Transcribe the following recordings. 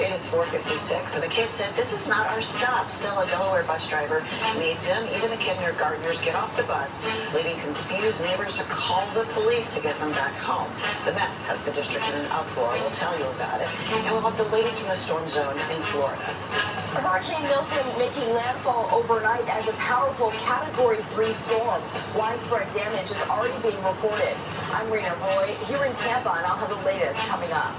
It is 4:56, and a kid said, "This is not our stop." Still, a Delaware bus driver made them, even the kindergartners, get off the bus, leaving confused neighbors to call the police to get them back home. The mess has the district in an uproar. We'll tell you about it. And we'll have the latest from the storm zone in Florida. Hurricane Milton making landfall overnight as a powerful Category 3 storm. Widespread damage is already being reported. I'm Rena Roy here in Tampa, and I'll have the latest coming up.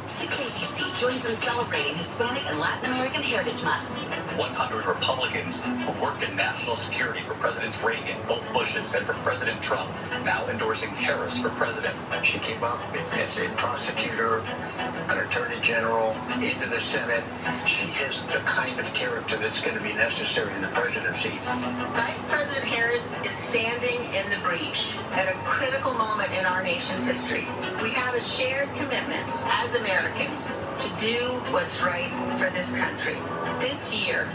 6 ABC joins in celebrating Hispanic and Latin American Heritage Month. 100 Republicans who worked in national security for Presidents Reagan, both Bushes, and for President Trump, now endorsing Harris for president. She came up as a prosecutor, an attorney general, into the Senate. She has the kind of character that's going to be necessary in the presidency. Vice President Harris is standing in the breach at a critical moment in our nation's history. We have a shared commitment as Americans to do what's right for this country. This year,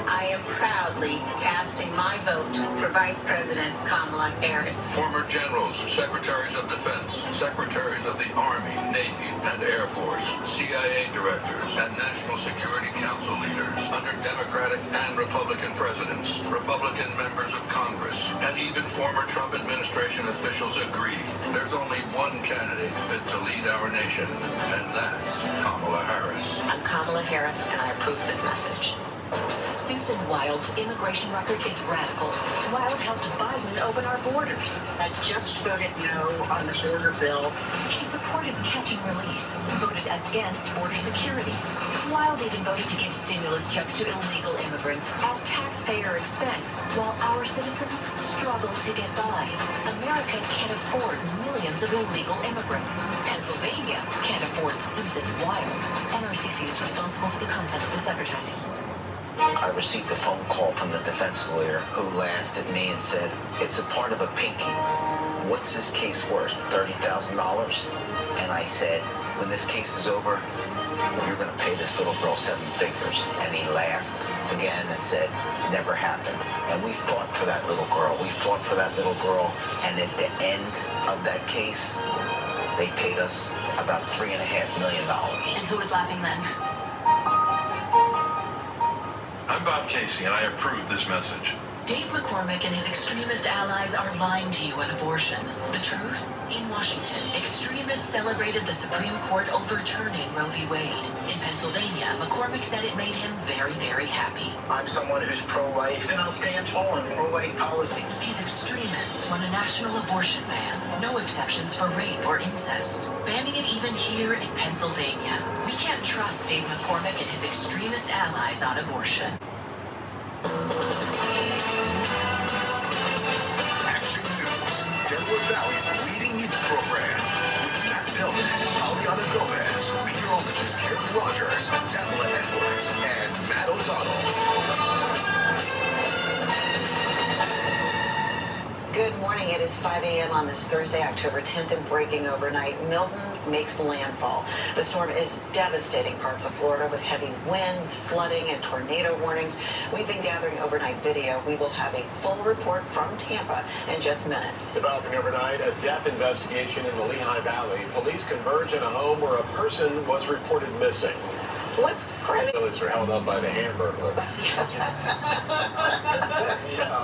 I am proudly casting my vote for Vice President Kamala Harris. Former generals, secretaries of defense, secretaries of the Army, Navy, and Air Force, CIA directors, and National Security Council leaders under Democratic and Republican presidents, Republican members of Congress, and even former Trump administration officials agree there's only one candidate fit to lead our nation, and that's Kamala Harris. I'm Kamala Harris, and I approve this message. Susan Wild's immigration record is radical. Wild helped Biden open our borders. I just voted no on the border bill. She supported catch and release, voted against border security. Wild even voted to give stimulus checks to illegal immigrants at taxpayer expense, while our citizens struggle to get by. America can't afford millions of illegal immigrants. Pennsylvania can't afford Susan Wild. NRCC is responsible for the content of this advertising. I received a phone call from the defense lawyer who laughed at me and said, "It's a part of a pinky. What's this case worth? $30,000? And I said, "When this case is over, you're going to pay this little girl 7 figures. And he laughed again and said, "Never happened." And we fought for that little girl. We fought for that little girl. And at the end of that case, they paid us about $3.5 million. And who was laughing then? I'm Bob Casey, and I approve this message. Dave McCormick and his extremist allies are lying to you on abortion. The truth? In Washington, extremists celebrated the Supreme Court overturning Roe v. Wade. In Pennsylvania, McCormick said it made him very, very happy. I'm someone who's pro-life, and I'll stand tall on pro-life policies. These extremists want a national abortion ban. No exceptions for rape or incest. Banning it even here in Pennsylvania. We can't trust Dave McCormick and his extremist allies on abortion. Action News, Delaware Valley's leading news program. With Matt Dillon, Aliana Gomez, meteorologist Karen Rogers, Tamala Edwards, and Matt O'Donnell. Good morning. It is 5 a.m. on this Thursday, October 10th, and breaking overnight. Milton makes landfall. The storm is devastating parts of Florida with heavy winds, flooding, and tornado warnings. We've been gathering overnight video. We will have a full report from Tampa in just minutes. Developing overnight, a death investigation in the Lehigh Valley. Police converge in a home where a person was reported missing. What's credit? Police are held up by the Hamburglar.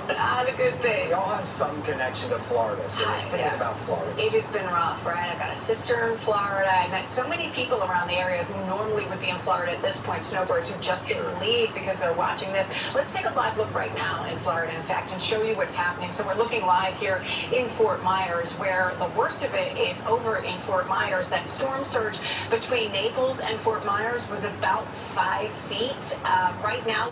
Not a good thing. We all have some connection to Florida, so we're thinking about Florida. It has been rough, right? I've got a sister in Florida. I met so many people around the area who normally would be in Florida at this point, snowbirds who just didn't leave because they're watching this. Let's take a live look right now in Florida, in fact, and show you what's happening. So we're looking live here in Fort Myers, where the worst of it is over in Fort Myers. That storm surge between Naples and Fort Myers was about 5 feet. Right now,